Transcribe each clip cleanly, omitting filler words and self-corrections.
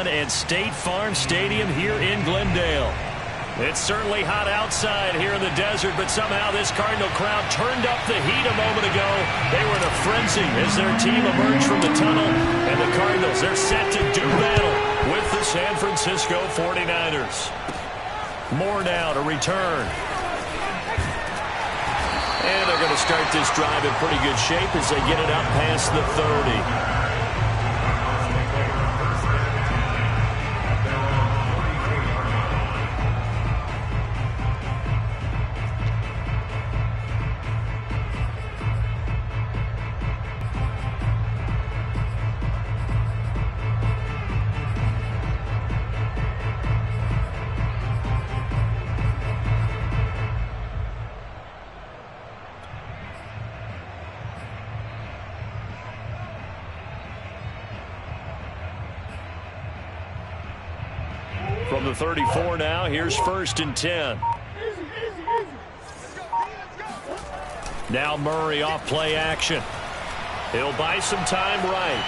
fun at State Farm Stadium here in Glendale. It's certainly hot outside here in the desert, but somehow this Cardinal crowd turned up the heat a moment ago. They were in a frenzy as their team emerged from the tunnel, and the Cardinals, they're set to do battle with the San Francisco 49ers. Moore now to return. And they're going to start this drive in pretty good shape as they get it up past the 30. From the 34 now, here's 1st and 10. Now Murray off play action. He'll buy some time right.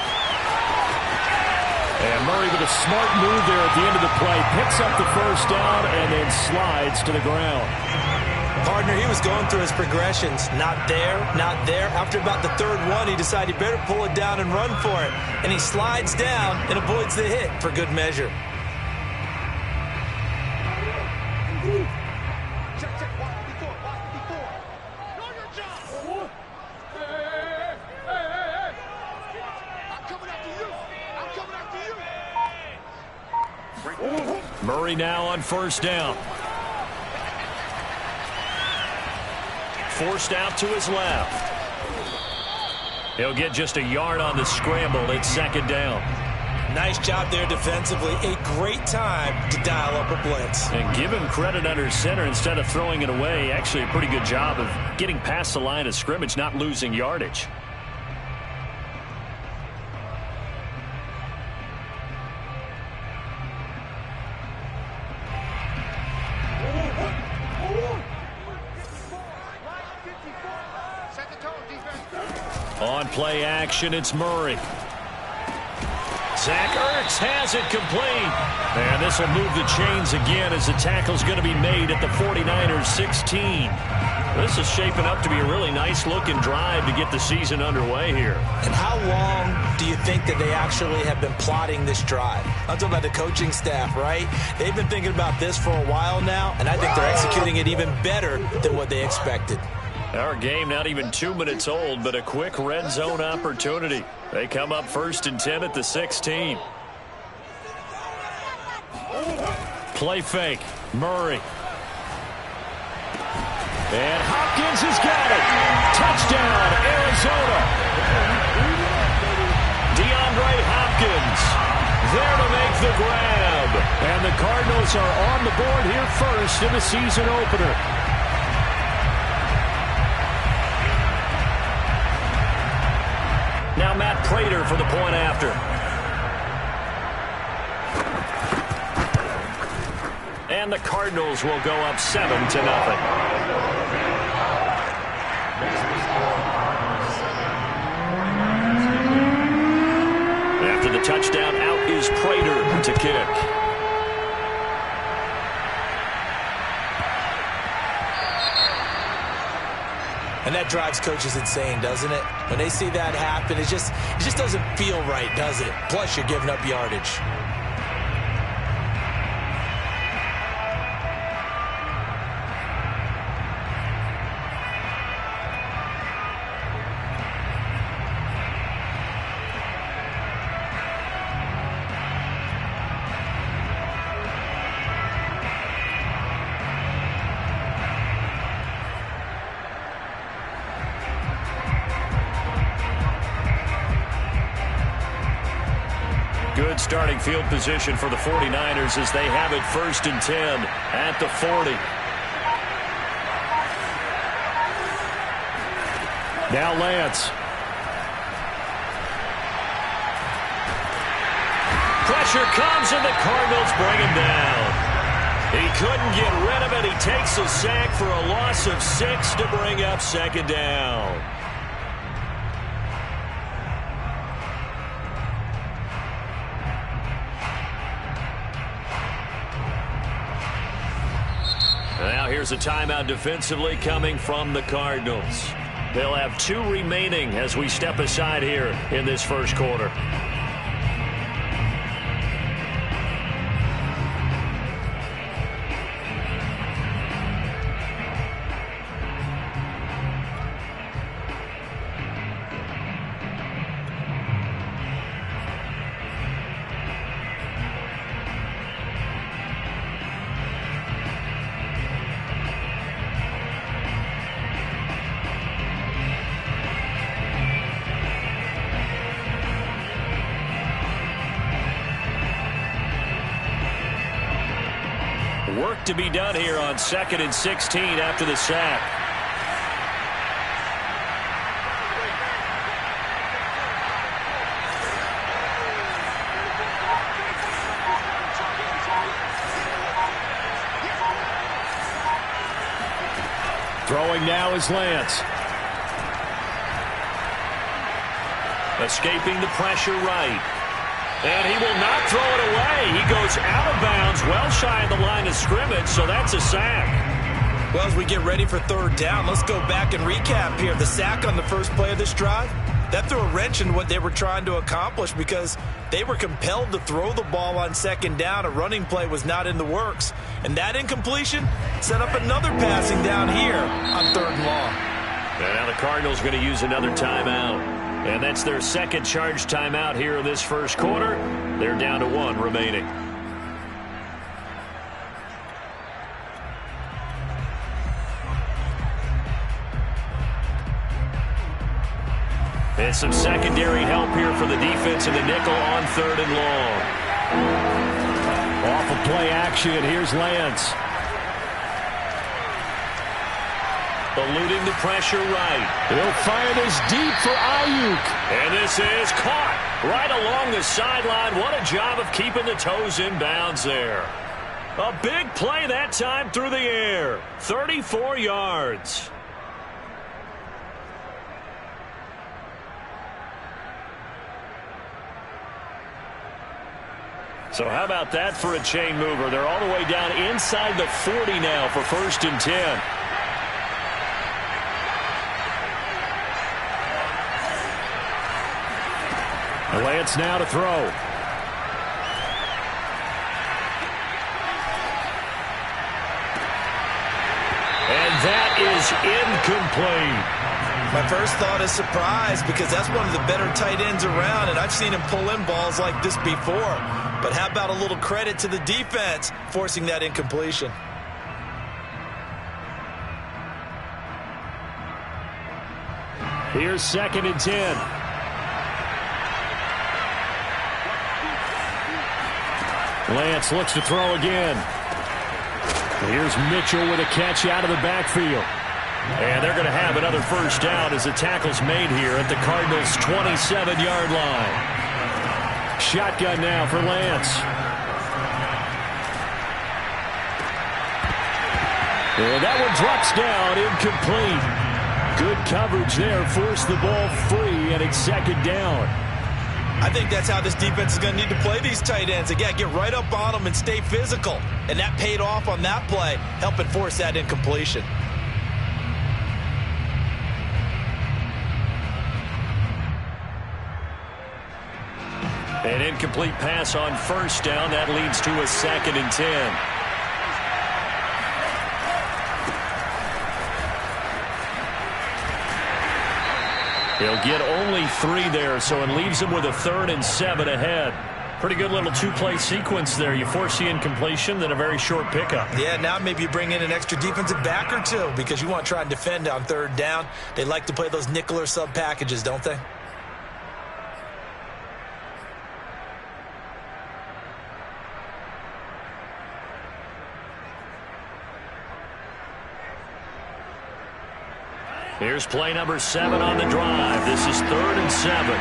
And Murray with a smart move there at the end of the play. Picks up the first down and then slides to the ground. Partner, he was going through his progressions. Not there, not there. After about the third one, he decided he better pull it down and run for it. And he slides down and avoids the hit for good measure. Murray now on 1st down. Forced out to his left. He'll get just a yard on the scramble. It's 2nd down. Nice job there defensively. A great time to dial up a blitz. And give him credit under center instead of throwing it away. Actually a pretty good job of getting past the line of scrimmage, not losing yardage. On play action, it's Murray. Zach Ertz has it complete. And this will move the chains again as the tackle's going to be made at the 49ers 16. This is shaping up to be a really nice-looking drive to get the season underway here. And how long do you think that they actually have been plotting this drive? I'm talking about the coaching staff, right? They've been thinking about this for a while now, and I think they're executing it even better than what they expected. Our game not even 2 minutes old, but a quick red zone opportunity. They come up 1st and 10 at the 16. Play fake. Murray. And Hopkins has got it. Touchdown, Arizona. DeAndre Hopkins there to make the grab. And the Cardinals are on the board here first in the season opener. Now Matt Prater for the point after. And the Cardinals will go up 7-0. After the touchdown, out is Prater to kick. And that drives coaches insane, doesn't it? When they see that happen, it just doesn't feel right, does it? Plus, you're giving up yardage. Good starting field position for the 49ers as they have it 1st and 10 at the 40. Now Lance. Pressure comes and the Cardinals bring him down. He couldn't get rid of it. He takes a sack for a loss of 6 to bring up 2nd down. there's a timeout defensively coming from the Cardinals. They'll have 2 remaining as we step aside here in this first quarter. Work to be done here on 2nd and 16 after the sack. Throwing now is Lance. Escaping the pressure right. And he will not throw it away. He goes out of bounds, well shy of the line of scrimmage, so that's a sack. Well, as we get ready for 3rd down, let's go back and recap here. The sack on the first play of this drive, that threw a wrench in what they were trying to accomplish because they were compelled to throw the ball on 2nd down. A running play was not in the works. And that incompletion set up another passing down here on 3rd and long. And now the Cardinals are going to use another timeout. And that's their 2nd charge timeout here in this first quarter. They're down to 1 remaining. And some secondary help here for the defense in the nickel on 3rd and long. Off of play action, here's Lance. Eluding the pressure right. He'll fire this deep for Ayuk. And this is caught right along the sideline. What a job of keeping the toes in bounds there. A big play that time through the air. 34 yards. So how about that for a chain mover? They're all the way down inside the 40 now for 1st and 10. Lance now to throw. And that is incomplete. My first thought is surprise because that's one of the better tight ends around, and I've seen him pull in balls like this before. But how about a little credit to the defense forcing that incompletion? Here's 2nd and 10. Lance looks to throw again. Here's Mitchell with a catch out of the backfield. And they're going to have another 1st down as the tackle's made here at the Cardinals' 27-yard line. Shotgun now for Lance. And that one drops down, incomplete. Good coverage there, forced the ball free, and it's 2nd down. I think that's how this defense is going to need to play these tight ends. Again, get right up on them and stay physical. And that paid off on that play, helping force that incompletion. An incomplete pass on 1st down. That leads to a 2nd and 10. He'll get only 3 there, so it leaves him with a 3rd and 7 ahead. Pretty good little 2-play sequence there. You force the incompletion, then a very short pickup. Yeah, now maybe you bring in an extra defensive back or 2 because you want to try and defend on 3rd down. They like to play those nickel or sub packages, don't they? Here's play number 7 on the drive. This is 3rd and 7.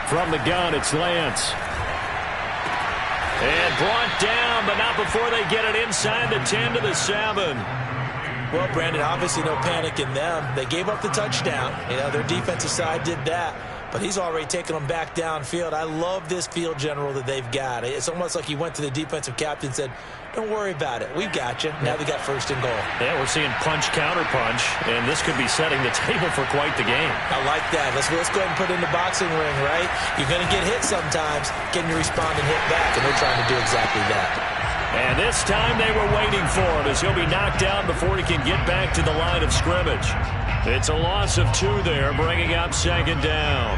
From the gun, it's Lance. And brought down, but not before they get it inside the 10 to the 7. Well, Brandon, obviously no panic in them. They gave up the touchdown. You know, their defensive side did that. But he's already taken them back downfield. I love this field general that they've got. It's almost like he went to the defensive captain and said, don't worry about it. We've got you. Now they got first and goal. Yeah, we're seeing punch, counter punch, and this could be setting the table for quite the game. I like that. Let's go ahead and put it in the boxing ring, right? You're going to get hit sometimes. Can you respond and hit back? And they're trying to do exactly that. And this time they were waiting for him as he'll be knocked down before he can get back to the line of scrimmage. It's a loss of 2 there, bringing up second down.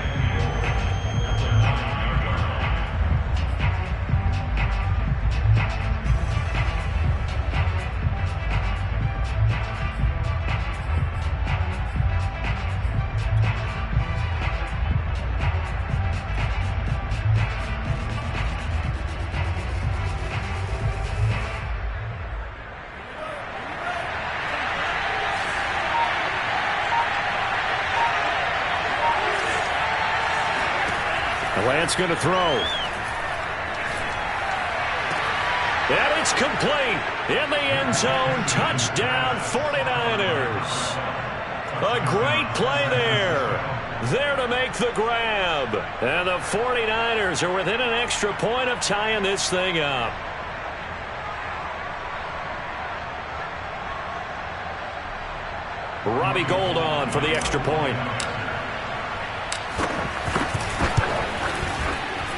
Lance going to throw. And it's complete. In the end zone. Touchdown 49ers. A great play there. There to make the grab. And the 49ers are within an extra point of tying this thing up. Robbie Gould on for the extra point.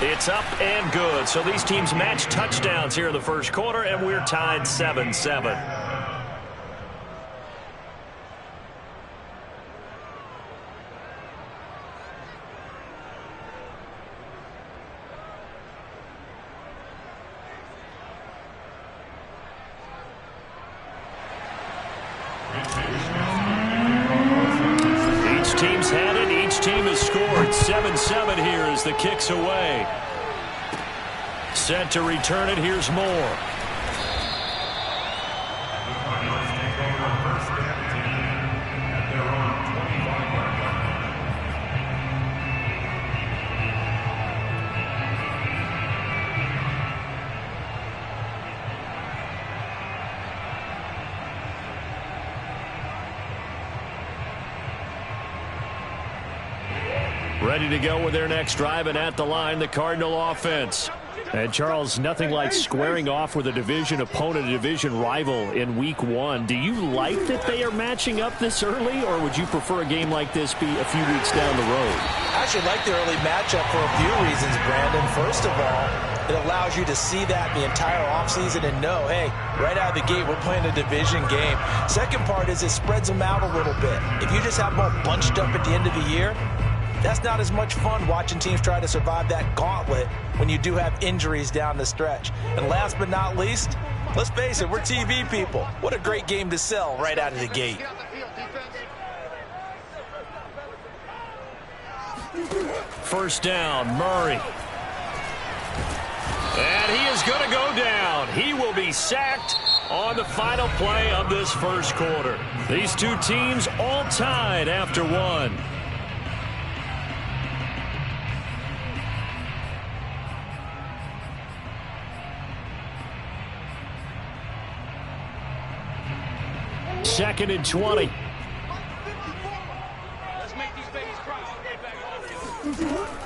It's up and good. So these teams match touchdowns here in the first quarter, and we're tied 7-7. Each team's had it. Each team has scored. 7-7 here as the kick's away. Set to return it. Here's Moore. Ready to go with their next drive, and at the line, the Cardinal offense. And, Charles, nothing like squaring off with a division opponent, a division rival in Week 1. Do you like that they are matching up this early, or would you prefer a game like this be a few weeks down the road? I actually like the early matchup for a few reasons, Brandon. First of all, it allows you to see that the entire offseason and know, hey, right out of the gate, we're playing a division game. Second part is it spreads them out a little bit. If you just have them all bunched up at the end of the year, that's not as much fun watching teams try to survive that gauntlet when you do have injuries down the stretch. And last but not least, let's face it, we're TV people. What a great game to sell right out of the gate. First down, Murray. And he is going to go down. He will be sacked on the final play of this first quarter. These two teams all tied after one. Second and 20.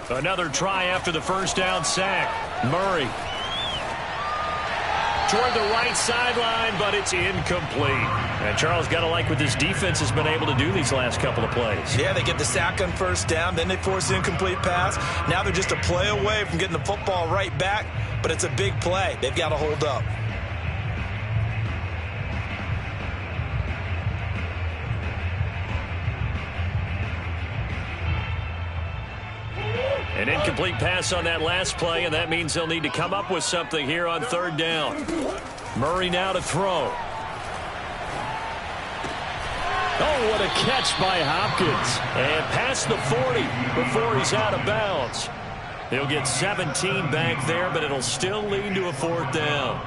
Another try after the first down sack. Murray toward the right sideline, but it's incomplete. And Charles, got to like what this defense has been able to do these last couple of plays. Yeah, they get the sack on first down, then they force the incomplete pass. Now they're just a play away from getting the football right back, but it's a big play. They've got to hold up. An incomplete pass on that last play, and that means they'll need to come up with something here on third down. Murray now to throw. Oh, what a catch by Hopkins. And past the 40 before he's out of bounds. He'll get 17 back there, but it'll still lead to a fourth down.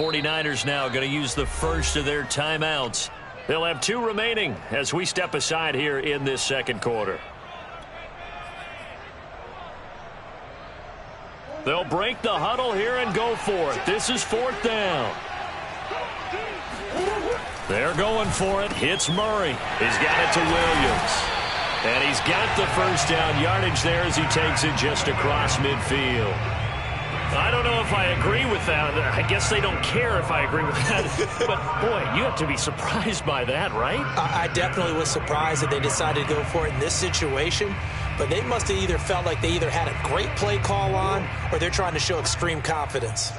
49ers now going to use the first of their timeouts. They'll have 2 remaining as we step aside here in this second quarter. They'll break the huddle here and go for it. This is 4th down. They're going for it. Hits Murray. He's got it to Williams. And he's got the first down yardage there as he takes it just across midfield. I don't know if I agree with that. I guess they don't care if I agree with that. But, boy, you have to be surprised by that, right? I definitely was surprised that they decided to go for it in this situation. But they must have either felt like they either had a great play call on or they're trying to show extreme confidence.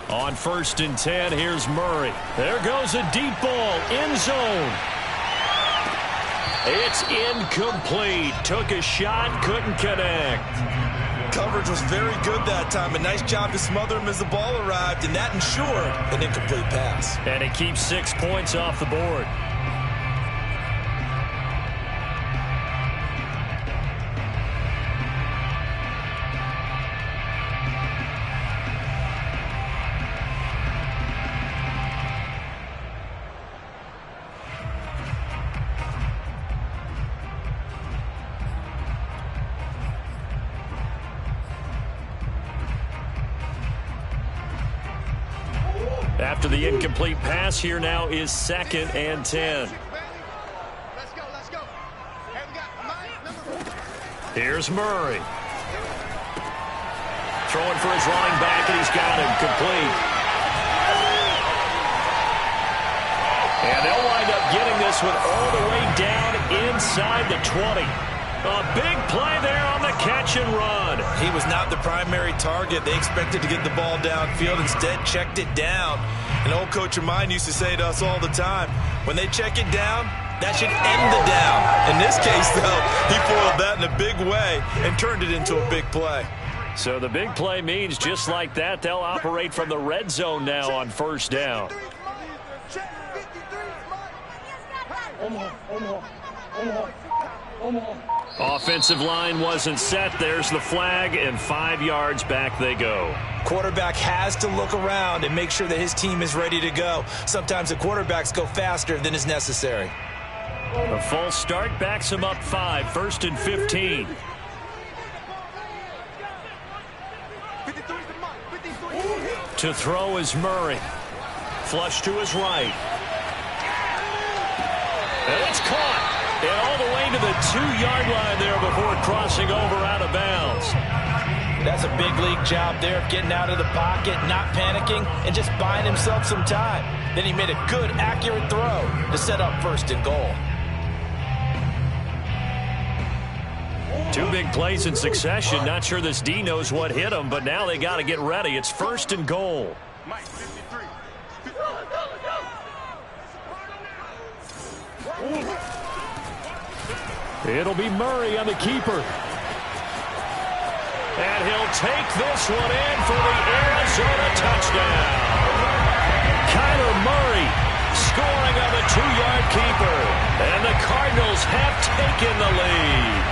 On 1st and 10, here's Murray. There goes a deep ball, end zone. It's incomplete. Took a shot, couldn't connect. Coverage was very good that time. A nice job to smother him as the ball arrived, and that ensured an incomplete pass. And it keeps 6 points off the board. After the incomplete pass, here now is 2nd and 10. Let's go. Here's Murray. Throwing for his running back, and he's got him complete. And they'll wind up getting this one all the way down inside the 20. A big play there on the catch and run. He was not the primary target. They expected to get the ball downfield. Instead, checked it down. An old coach of mine used to say to us all the time, when they check it down, that should end the down. In this case, though, he foiled that in a big way and turned it into a big play. So the big play means just like that, they'll operate from the red zone now on 1st down. Offensive line wasn't set. There's the flag, and 5 yards back they go. Quarterback has to look around and make sure that his team is ready to go. Sometimes the quarterbacks go faster than is necessary. A false start backs him up 5, 1st and 15. To throw is Murray. Flush to his right. And it's caught. And all the way to the 2-yard line there before crossing over out of bounds. That's a big league job there of getting out of the pocket, not panicking, and just buying himself some time. Then he made a good, accurate throw to set up 1st and goal. 2 big plays in succession. Not sure this D knows what hit him, but now they got to get ready. It's 1st and goal. It'll be Murray on the keeper. And he'll take this one in for the Arizona touchdown. Kyler Murray scoring on the 2-yard keeper. And the Cardinals have taken the lead.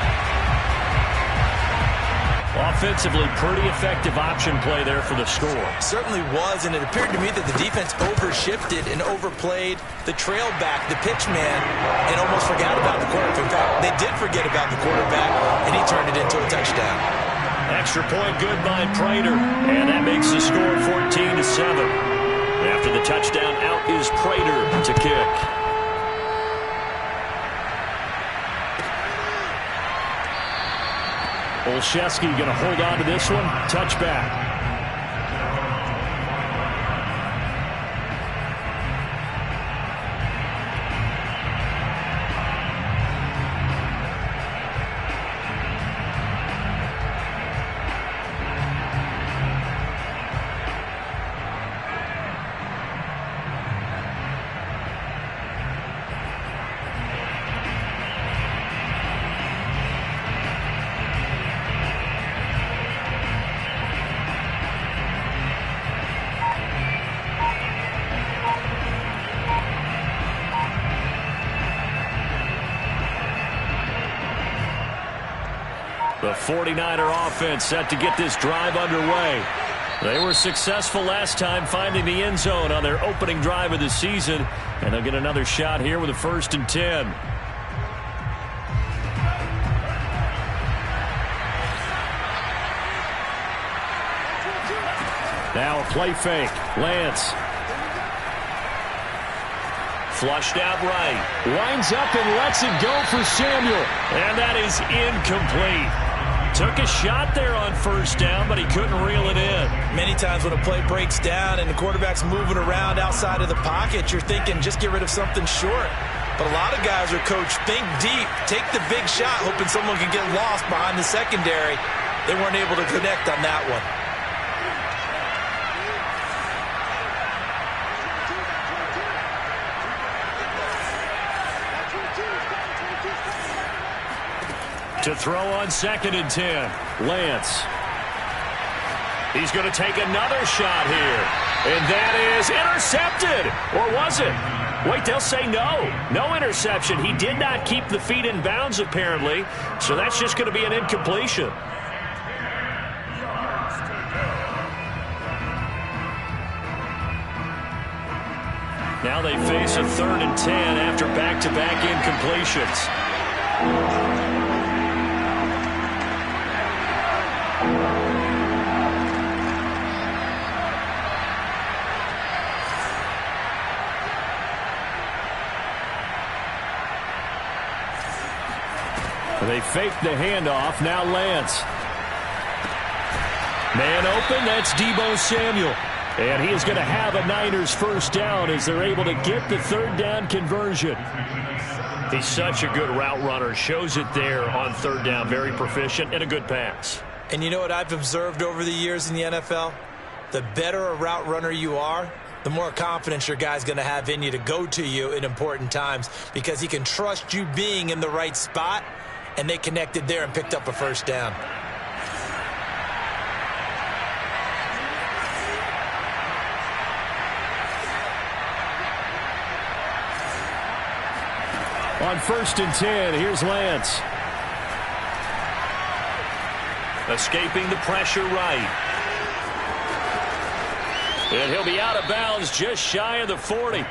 Offensively, pretty effective option play there for the score. Certainly was, and it appeared to me that the defense overshifted and overplayed the trail back, the pitch man, and almost forgot about the quarterback. In fact, they did forget about the quarterback, and he turned it into a touchdown. Extra point good by Prater, and that makes the score 14-7. After the touchdown, out is Prater to kick. Olszewski going to hold on to this one. Touchback. The 49er offense set to get this drive underway. They were successful last time finding the end zone on their opening drive of the season, and they'll get another shot here with a 1st and 10. Now a play fake. Lance. Flushed out right. Winds up and lets it go for Samuel. And that is incomplete. Took a shot there on 1st down, but he couldn't reel it in. Many times when a play breaks down and the quarterback's moving around outside of the pocket, you're thinking just get rid of something short. But a lot of guys are coached, think deep, take the big shot, hoping someone can get lost behind the secondary. They weren't able to connect on that one. To throw on 2nd and 10. Lance. He's going to take another shot here. And that is intercepted. Or was it? Wait, they'll say no. No interception. He did not keep the feet in bounds, apparently. So that's just going to be an incompletion. Now they face a 3rd and 10 after back-to-back incompletions. They fake the handoff. Now Lance. Man open. That's Deebo Samuel. And he is going to have a Niners 1st down as they're able to get the 3rd down conversion. He's such a good route runner. Shows it there on 3rd down. Very proficient and a good pass. And you know what I've observed over the years in the NFL? The better a route runner you are, the more confidence your guy's going to have in you to go to you in important times because he can trust you being in the right spot. And they connected there and picked up a 1st down. On 1st and 10, here's Lance. Escaping the pressure right. And he'll be out of bounds just shy of the 40.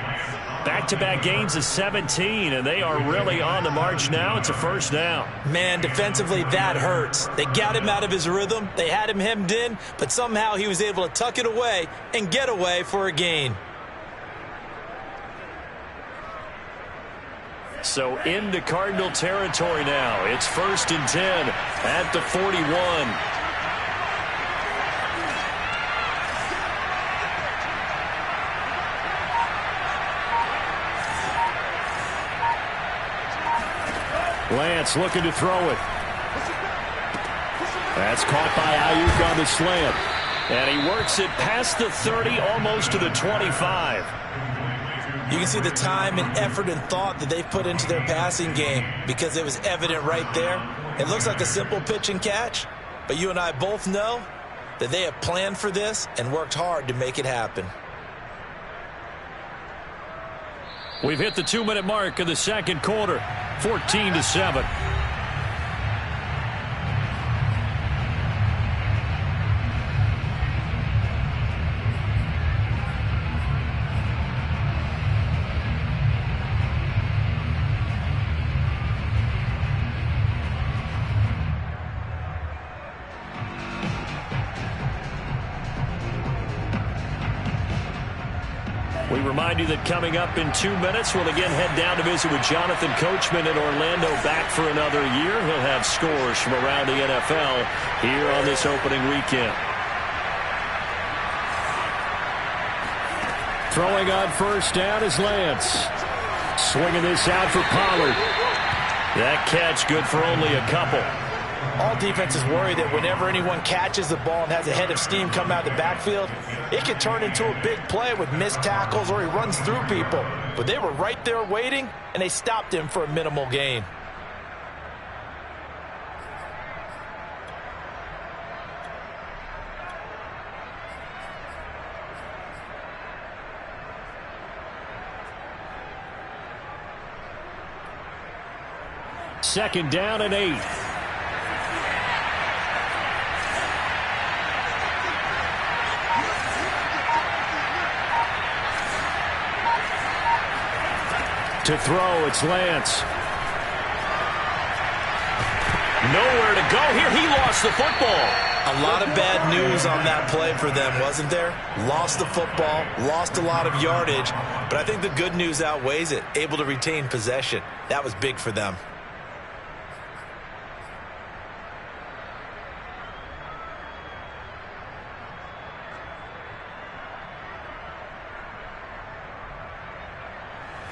Back-to-back gains of 17, and they are really on the march now. It's a 1st down. Man, defensively, that hurts. They got him out of his rhythm. They had him hemmed in, but somehow he was able to tuck it away and get away for a gain. So into Cardinal territory now. It's 1st and 10 at the 41. Lance looking to throw it. That's caught by Ayuk on the slant. And he works it past the 30, almost to the 25. You can see the time and effort and thought that they've put into their passing game because it was evident right there. It looks like a simple pitch and catch, but you and I both know that they have planned for this and worked hard to make it happen. We've hit the 2-minute mark of the 2nd quarter, 14-7. We remind you that coming up in 2 minutes, we'll again head down to visit with Jonathan Coachman in Orlando, back for another year. He'll have scores from around the NFL here on this opening weekend. Throwing on 1st down is Lance. Swinging this out for Pollard. That catch good for only a couple. All defenses worry that whenever anyone catches the ball and has a head of steam come out of the backfield, it can turn into a big play with missed tackles or he runs through people. But they were right there waiting, and they stopped him for a minimal gain. Second down and 8. To throw, it's Lance. Nowhere to go here. He lost the football. A lot of bad news on that play for them, wasn't there? Lost the football, lost a lot of yardage, but I think the good news outweighs it. Able to retain possession. That was big for them.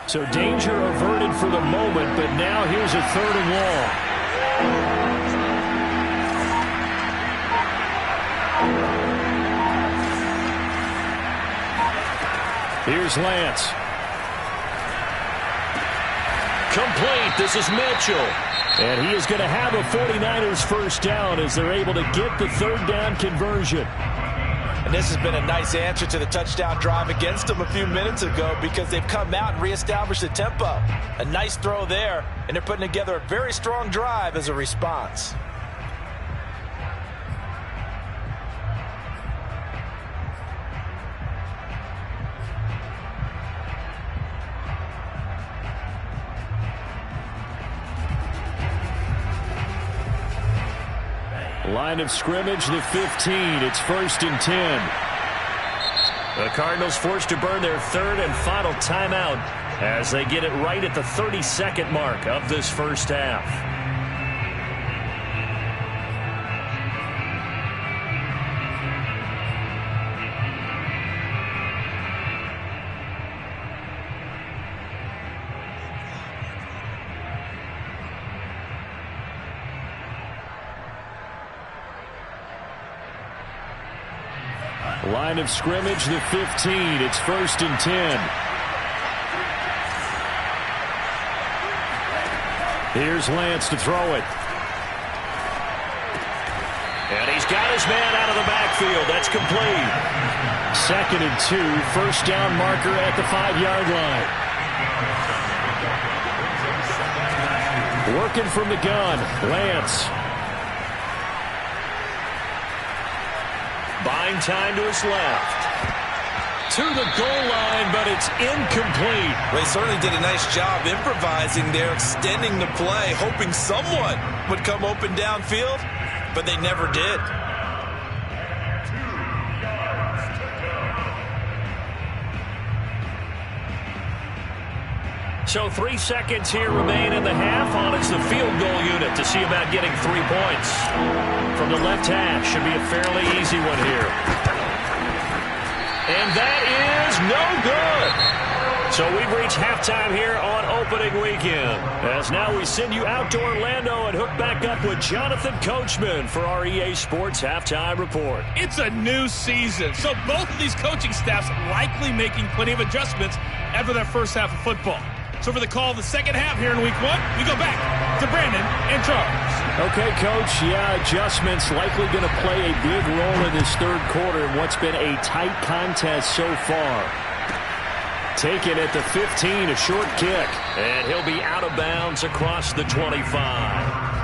So danger averted for the moment, but now here's a 3rd and long. Here's Lance. Complete. This is Mitchell. And he is going to have a 49ers first down as they're able to get the 3rd down conversion. And this has been a nice answer to the touchdown drive against them a few minutes ago because they've come out and reestablished the tempo. A nice throw there, and they're putting together a very strong drive as a response. Line of scrimmage, the 15. It's 1st and 10. The Cardinals forced to burn their 3rd and final timeout as they get it right at the 32nd mark of this first half. Line of scrimmage, the 15. It's 1st and 10. Here's Lance to throw it. And he's got his man out of the backfield. That's complete. 2nd and 2. First down marker at the 5-yard line. Working from the gun. Lance. Buying time to his left. To the goal line, but it's incomplete. They certainly did a nice job improvising there, extending the play, hoping someone would come open downfield, but they never did. So 3 seconds here remain in the half. On it's the field goal unit to see about getting 3 points. From the left hash, should be a fairly easy one here. And that is no good. So we've reached halftime here on opening weekend. As now we send you out to Orlando and hook back up with Jonathan Coachman for our EA Sports Halftime Report. It's a new season, so both of these coaching staffs likely making plenty of adjustments after their first half of football. So for the call of the second half here in Week 1, we go back to Brandon and Charles. Okay, Coach, yeah, adjustments likely going to play a big role in this 3rd quarter in what's been a tight contest so far. Taken at the 15, a short kick. And he'll be out of bounds across the 25.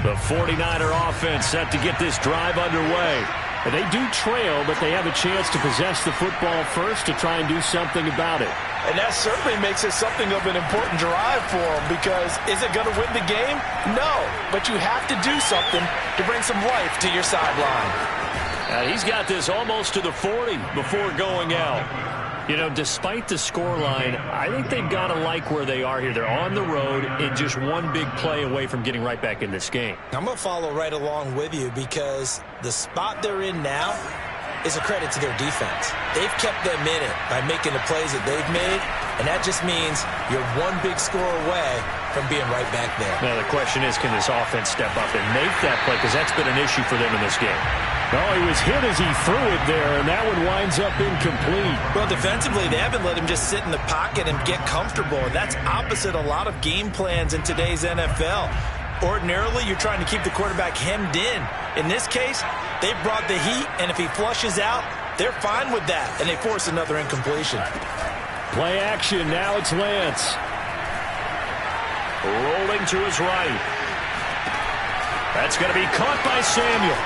The 49er offense set to get this drive underway. And they do trail, but they have a chance to possess the football first to try and do something about it. And that certainly makes it something of an important drive for them because is it going to win the game? No, but you have to do something to bring some life to your sideline. He's got this almost to the 40 before going out. You know, despite the scoreline, I think they've got to like where they are here. They're on the road and just one big play away from getting right back in this game. I'm going to follow right along with you because the spot they're in now is a credit to their defense. They've kept them in it by making the plays that they've made, and that just means you're one big score away from being right back there. Now, the question is, can this offense step up and make that play? Because that's been an issue for them in this game. Oh, he was hit as he threw it there, and that one winds up incomplete. Well, defensively, they haven't let him just sit in the pocket and get comfortable. And that's opposite a lot of game plans in today's NFL. Ordinarily, you're trying to keep the quarterback hemmed in. In this case, they brought the heat, and if he flushes out, they're fine with that, and they force another incompletion. Play action. Now it's Lance. Rolling to his right. That's going to be caught by Samuel.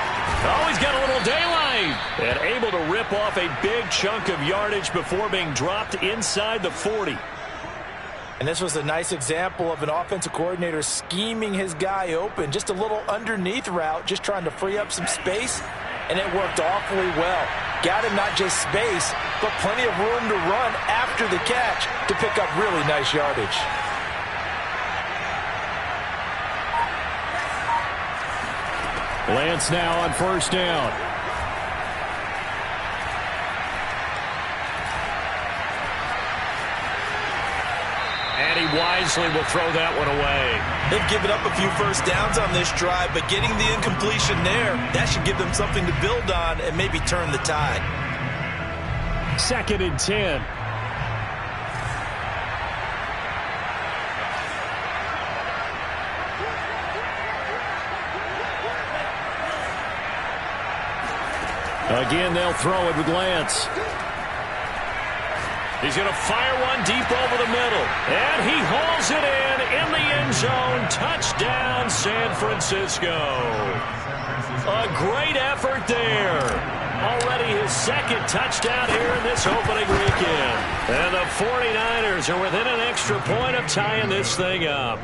Oh, he's got a little daylight. And able to rip off a big chunk of yardage before being dropped inside the 40. And this was a nice example of an offensive coordinator scheming his guy open. Just a little underneath route, just trying to free up some space. And it worked awfully well. Got him not just space, but plenty of room to run after the catch to pick up really nice yardage. Lance now on first down. And he wisely will throw that one away. They've given up a few first downs on this drive, but getting the incompletion there, that should give them something to build on and maybe turn the tide. 2nd and 10. Again, they'll throw it with Lance. He's going to fire one deep over the middle. And he hauls it in the end zone. Touchdown, San Francisco. A great effort there. Already his 2nd touchdown here in this opening weekend. And the 49ers are within an extra point of tying this thing up.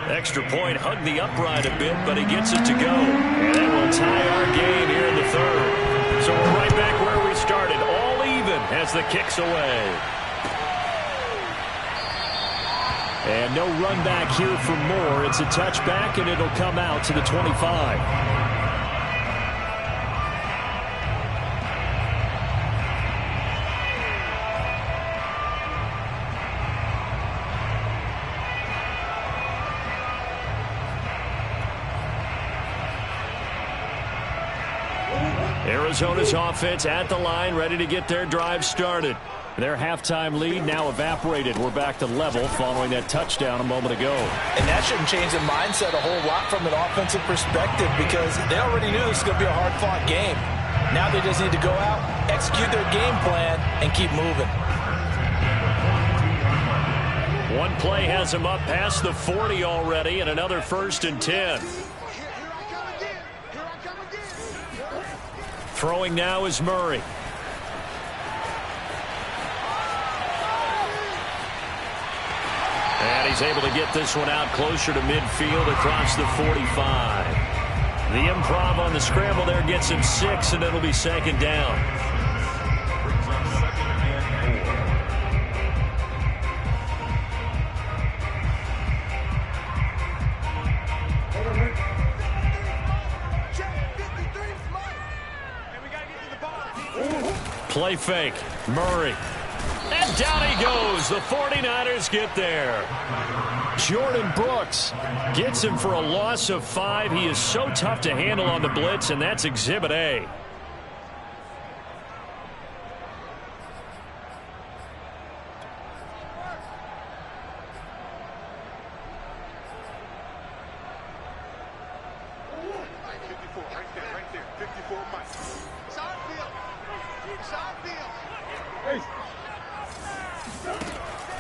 Extra point hugged the upright a bit, but he gets it to go. And that will tie our game here in the 3rd. So we're right back where we started, all even as the kick's away. And no run back here for more. It's a touchback, and it'll come out to the 25. Arizona's offense at the line, ready to get their drive started. Their halftime lead now evaporated. We're back to level following that touchdown a moment ago. And that shouldn't change the mindset a whole lot from an offensive perspective because they already knew this was going to be a hard-fought game. Now they just need to go out, execute their game plan, and keep moving. One play has him up past the 40 already, and another 1st and 10. Throwing now is Murray. And he's able to get this one out closer to midfield across the 45. The improv on the scramble there gets him 6, and it'll be 2nd down. Play fake. Murray. And down he goes. The 49ers get there. Jordan Brooks gets him for a loss of 5. He is so tough to handle on the blitz, and that's Exhibit A.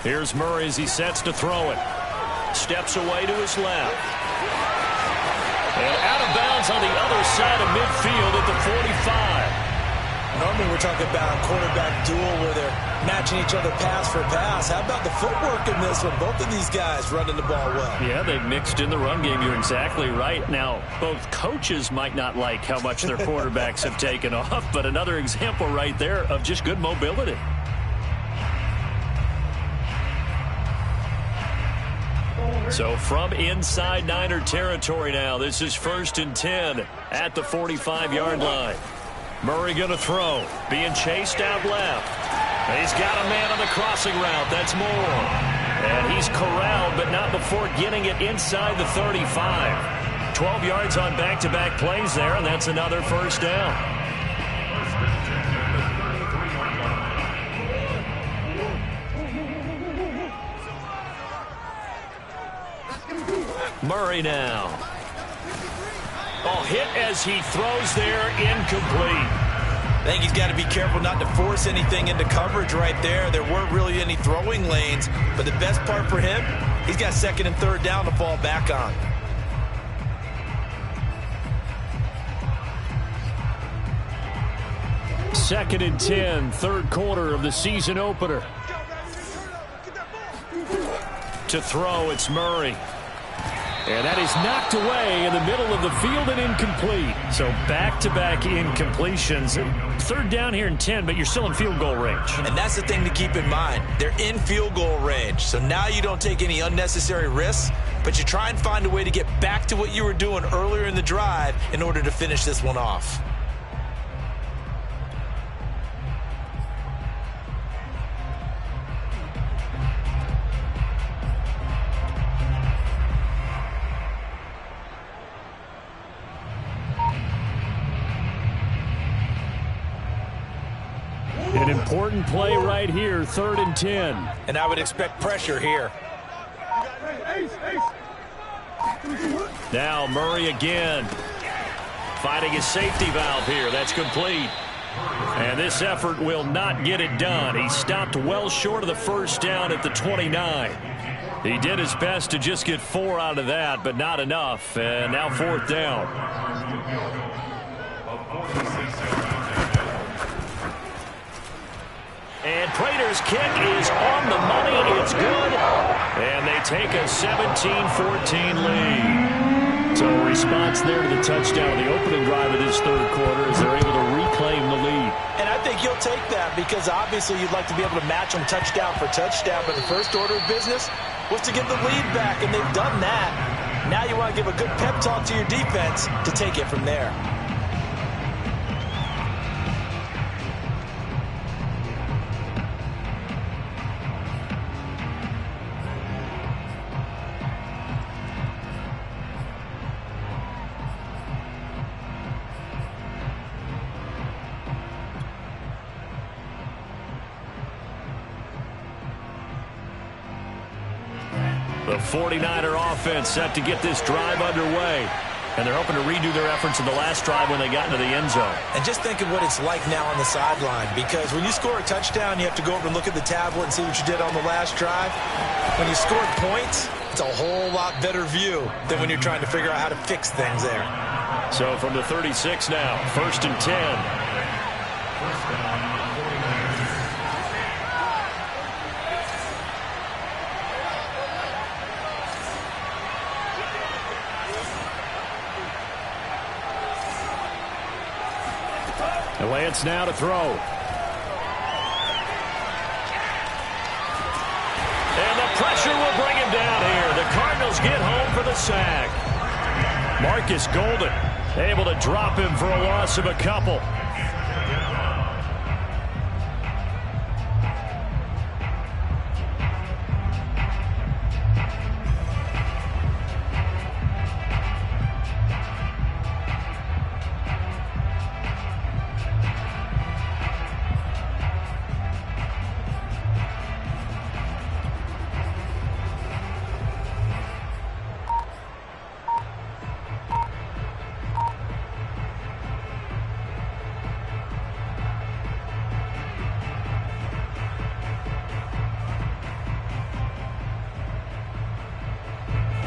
Here's Murray as he sets to throw it. Steps away to his left. And out of bounds on the other side of midfield at the 45. Normally we're talking about a quarterback duel where they're matching each other pass for pass. How about the footwork in this one? Both of these guys running the ball well. Yeah, they've mixed in the run game. You're exactly right. Now, both coaches might not like how much their quarterbacks have taken off, but another example right there of just good mobility. So from inside Niner territory now, this is 1st and 10 at the 45-yard line. Murray going to throw, being chased out left. He's got a man on the crossing route. That's Moore. And he's corralled, but not before getting it inside the 35. 12 yards on back-to-back plays there, and that's another 1st down. Murray now. Oh, hit as he throws there, incomplete. I think he's got to be careful not to force anything into coverage right there. There weren't really any throwing lanes, but the best part for him, he's got second and third down to fall back on. Second and 10, third quarter of the season opener. To throw, it's Murray. And that is knocked away in the middle of the field and incomplete. So back-to-back incompletions. Third down here and 10, but you're still in field goal range. And that's the thing to keep in mind. They're in field goal range. So now you don't take any unnecessary risks, but you try and find a way to get back to what you were doing earlier in the drive in order to finish this one off. An important play right here, third and 10. And I would expect pressure here. Now Murray again. Finding his safety valve here. That's complete. And this effort will not get it done. He stopped well short of the first down at the 29. He did his best to just get 4 out of that, but not enough. And now fourth down. And Prater's kick is on the money. It's good. And they take a 17-14 lead. So a response there to the touchdown of the opening drive of this third quarter as they're able to reclaim the lead. And I think you'll take that because obviously you'd like to be able to match them touchdown for touchdown. But the first order of business was to get the lead back, and they've done that. Now you want to give a good pep talk to your defense to take it from there. The 49er offense set to get this drive underway. And they're hoping to redo their efforts in the last drive when they got into the end zone. And just think of what it's like now on the sideline, because when you score a touchdown, you have to go over and look at the tablet and see what you did on the last drive. When you scored points, it's a whole lot better view than when you're trying to figure out how to fix things there. So from the 36 now, first and 10. Lance now to throw. And the pressure will bring him down here. The Cardinals get home for the sack. Marcus Golden able to drop him for a loss of a couple.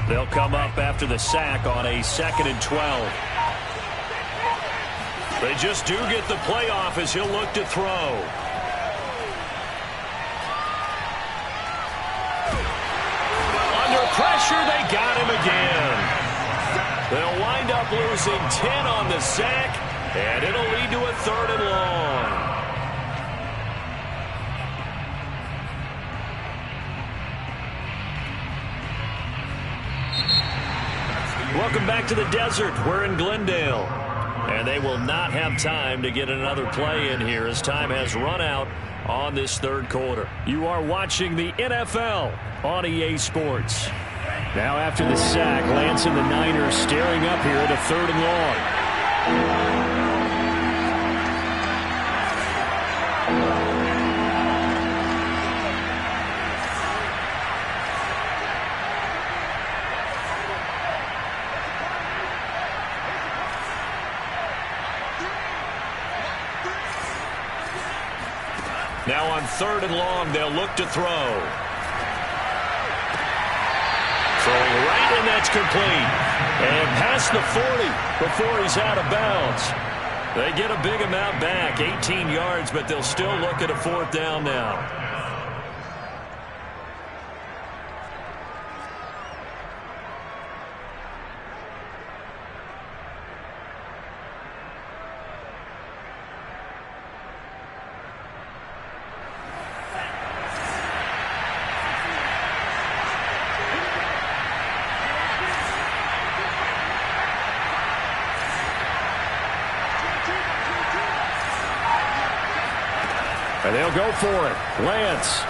They'll come up after the sack on a 2nd and 12. They just do get the play off as he'll look to throw. Under pressure, they got him again. They'll wind up losing 10 on the sack, and it'll lead to a 3rd and long. Welcome back to the desert. We're in Glendale. And they will not have time to get another play in here as time has run out on this third quarter. You are watching the NFL on EA Sports. Now after the sack, Lance and the Niners staring up here at a 3rd and long. Now on 3rd and long, they'll look to throw. Throwing right, and that's complete. And past the 40 before he's out of bounds. They get a big amount back, 18 yards, but they'll still look at a 4th down now. And they'll go for it. Lance.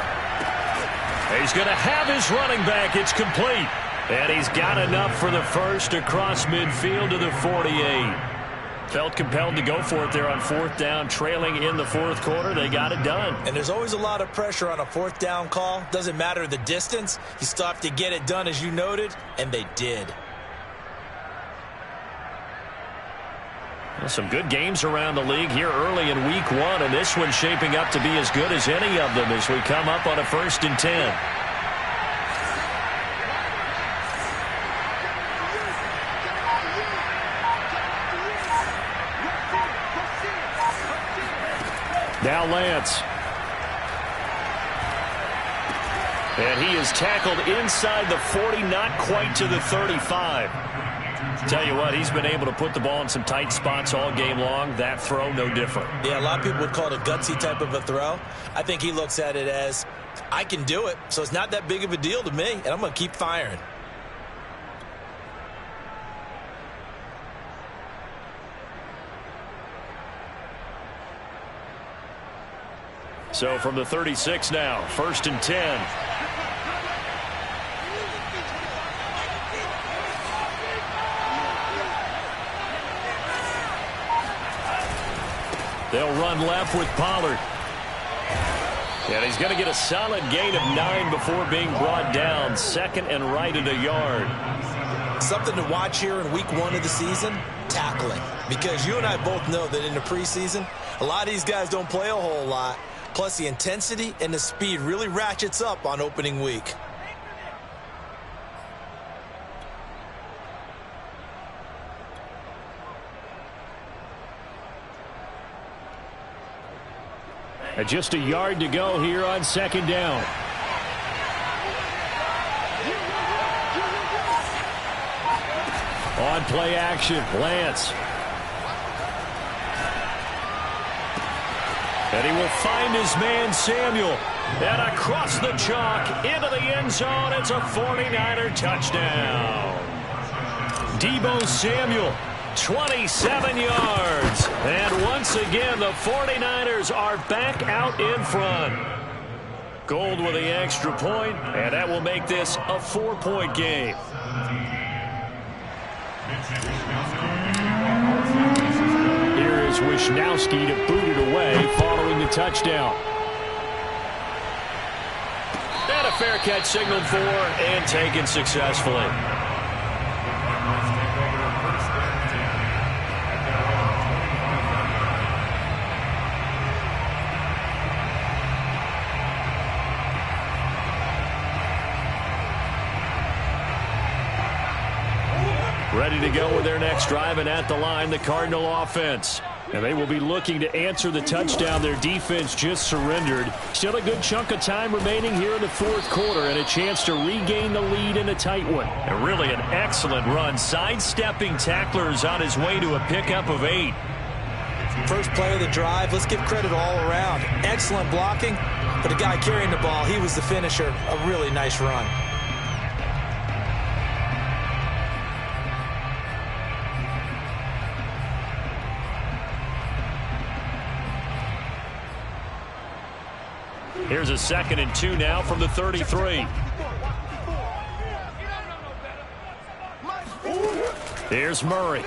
He's going to have his running back. It's complete. And he's got enough for the first across midfield to the 48. Felt compelled to go for it there on 4th down, trailing in the 4th quarter. They got it done. And there's always a lot of pressure on a 4th down call. Doesn't matter the distance. You still have to get it done, as you noted, and they did. Well, some good games around the league here early in week 1, and this one's shaping up to be as good as any of them as we come up on a 1st and 10. Now Lance. And he is tackled inside the 40, not quite to the 35. Tell you what, he's been able to put the ball in some tight spots all game long. That throw, no different. Yeah, a lot of people would call it a gutsy type of a throw. I think he looks at it as, I can do it, so it's not that big of a deal to me, and I'm going to keep firing. So from the 36 now, 1st and 10. They'll run left with Pollard. And he's going to get a solid gain of 9 before being brought down. 2nd and right at a yard. Something to watch here in week 1 of the season, tackling. Because you and I both know that in the preseason, a lot of these guys don't play a whole lot. Plus the intensity and the speed really ratchets up on opening week. And just a yard to go here on 2nd down. On play action, Lance. And he will find his man, Samuel. And across the chalk, into the end zone. It's a 49er touchdown. Deebo Samuel, 27 yards. And once again, the 49ers are back out in front. Gold with the extra point, and that will make this a 4-point game. Here is Wisnowski to boot it away following the touchdown. And a fair catch signaled for and taken successfully. Ready to go with their next drive, and at the line, the Cardinal offense. And they will be looking to answer the touchdown their defense just surrendered. Still a good chunk of time remaining here in the 4th quarter, and a chance to regain the lead in a tight one. And really an excellent run, sidestepping tacklers on his way to a pickup of 8. First play of the drive, let's give credit all around. Excellent blocking, but the guy carrying the ball, he was the finisher. A really nice run. Here's a 2nd and 2 now from the 33. Here's Murray.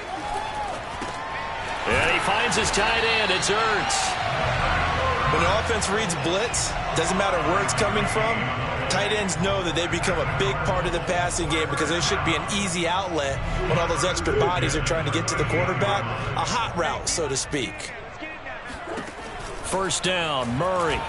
And he finds his tight end. It's Ertz. When the offense reads blitz, doesn't matter where it's coming from, tight ends know that they become a big part of the passing game because there should be an easy outlet when all those extra bodies are trying to get to the quarterback. A hot route, so to speak. 1st down, Murray.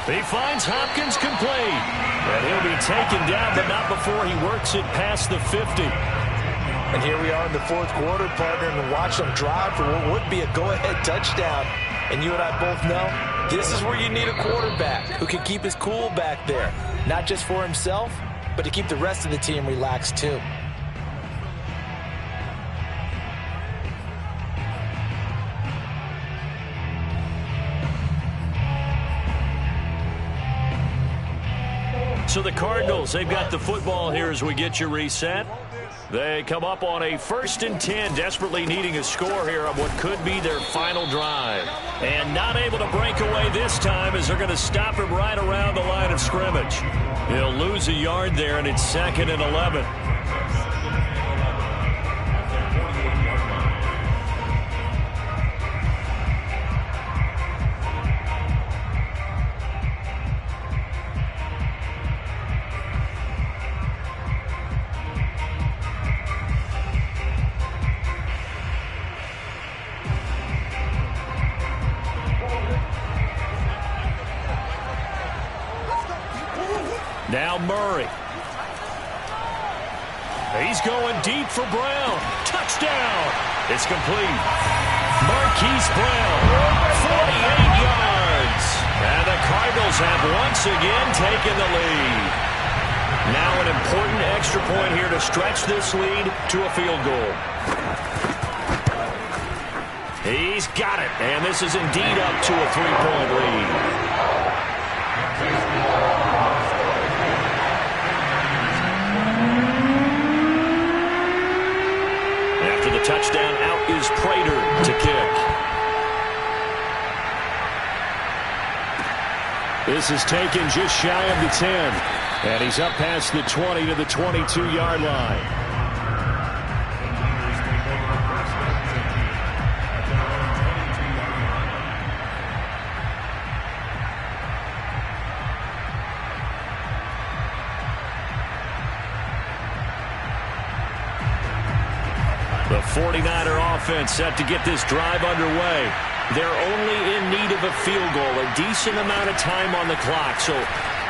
He finds Hopkins complete. And he'll be taken down, but not before he works it past the 50. And here we are in the fourth quarter, partner, and watch them drive for what would be a go-ahead touchdown. And you and I both know this is where you need a quarterback who can keep his cool back there. Not just for himself, but to keep the rest of the team relaxed too. So the Cardinals, they've got the football here as we get you reset. They come up on a 1st and 10, desperately needing a score here on what could be their final drive. And not able to break away this time as they're going to stop him right around the line of scrimmage. He'll lose a yard there, and it's 2nd and 11. Now Murray. He's going deep for Brown. Touchdown. It's complete. Marquise Brown, 48 yards. And the Cardinals have once again taken the lead. Now an important extra point here to stretch this lead to a field goal. He's got it. And this is indeed up to a 3-point lead. Touchdown, out is Prater to kick. This is taken just shy of the 10. And he's up past the 20 to the 22-yard line. The 49er offense set to get this drive underway. They're only in need of a field goal, a decent amount of time on the clock. So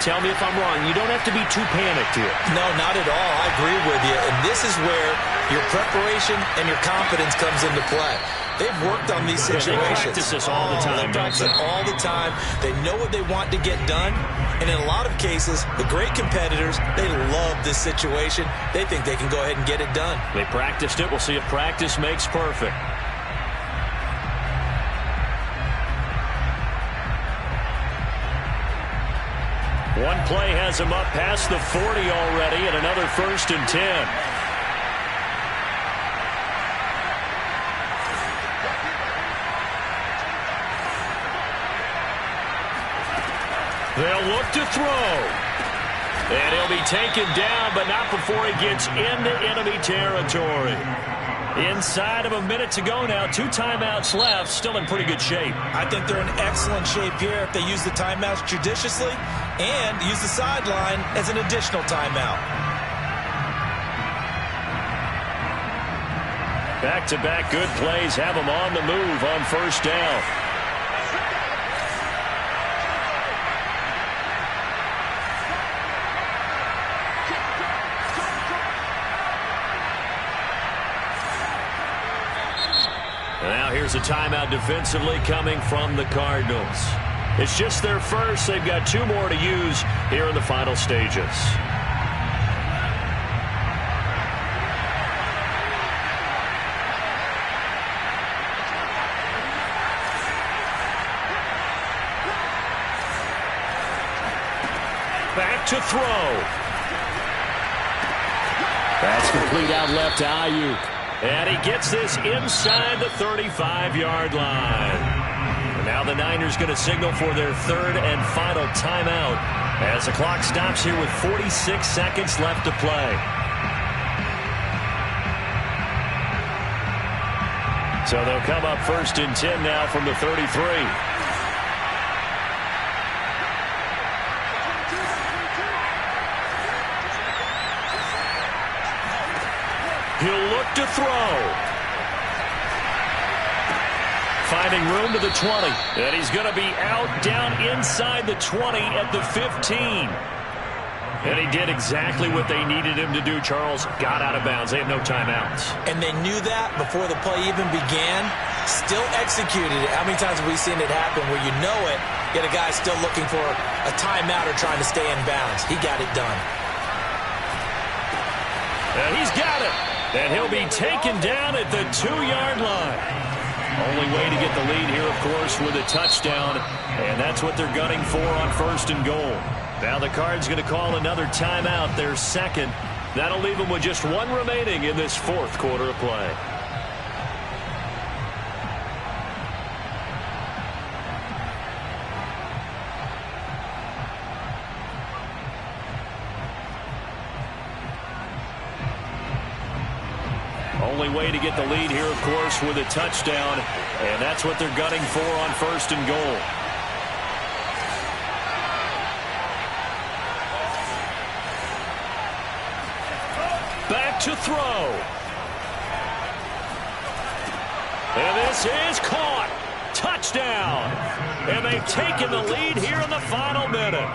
tell me if I'm wrong. You don't have to be too panicked here. No, not at all. I agree with you. And this is where your preparation and your confidence comes into play. They've worked on these situations. They practice this all the time. They practice it all the time. They know what they want to get done. And in a lot of cases, the great competitors, they love this situation. They think they can go ahead and get it done. They practiced it. We'll see if practice makes perfect. One play has him up past the 40 already, and another 1st and 10. They'll look to throw. And he'll be taken down, but not before he gets into enemy territory. Inside of a minute to go now. 2 timeouts left. Still in pretty good shape. I think they're in excellent shape here if they use the timeouts judiciously and use the sideline as an additional timeout. Back-to-back good plays have them on the move on 1st down. And now here's a timeout defensively coming from the Cardinals. It's just their first. They've got 2 more to use here in the final stages. Back to throw. That's complete out left to Ayuk. And he gets this inside the 35-yard line. And now the Niners going to signal for their 3rd and final timeout as the clock stops here with 46 seconds left to play. So they'll come up 1st and 10 now from the 33. He'll look to throw. finding room to the 20. And he's going to be out down inside the 20 at the 15. And he did exactly what they needed him to do, Charles. Got out of bounds. They have no timeouts. And they knew that before the play even began. Still executed it. How many times have we seen it happen where you know it, yet a guy still looking for a timeout or trying to stay in bounds? He got it done. And he's got it. And he'll be taken down at the 2-yard line. Only way to get the lead here, of course, with a touchdown. And that's what they're gunning for on 1st and goal. Now the Cards going to call another timeout, their second. That'll leave them with just one remaining in this 4th quarter of play. Only way to get the lead here, of course, with a touchdown. And that's what they're gunning for on 1st and goal. Back to throw. And this is caught. Touchdown. And they've taken the lead here in the final minute.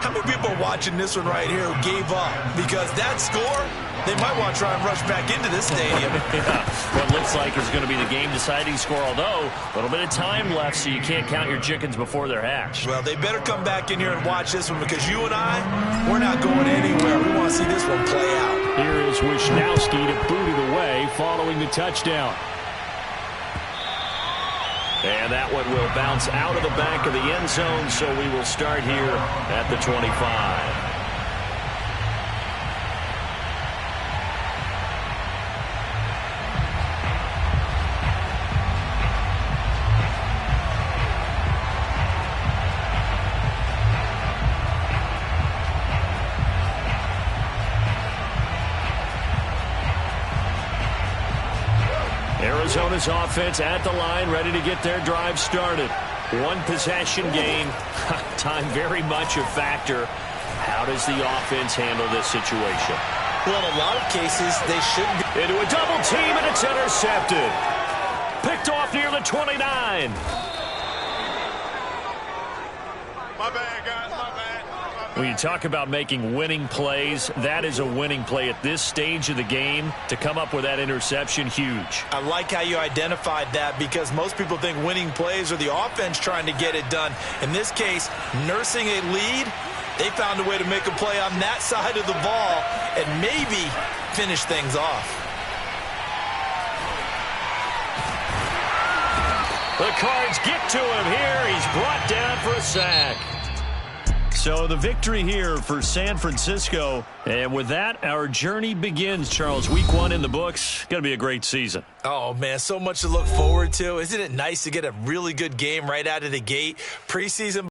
How many people are watching this one right here who gave up? Because that score, they might want to try and rush back into this stadium. Yeah, what looks like is going to be the game-deciding score, although a little bit of time left, so you can't count your chickens before they're hatched. Well, they better come back in here and watch this one, because you and I, we're not going anywhere. We want to see this one play out. Here is Wisnowski to boot it away following the touchdown. And that one will bounce out of the back of the end zone, so we will start here at the 25. Arizona's offense at the line, ready to get their drive started. One possession game. Time very much a factor. How does the offense handle this situation? Well, in a lot of cases, they should be. Into a double team, and it's intercepted. Picked off near the 29. My bad, guys, my bad. When you talk about making winning plays, that is a winning play at this stage of the game. To come up with that interception, huge. I like how you identified that, because most people think winning plays are the offense trying to get it done. In this case, nursing a lead, they found a way to make a play on that side of the ball and maybe finish things off. The Cards get to him here. He's brought down for a sack. So the victory here for San Francisco. And with that, our journey begins, Charles. Week 1 in the books. Going to be a great season. Oh, man, so much to look forward to. Isn't it nice to get a really good game right out of the gate? Preseason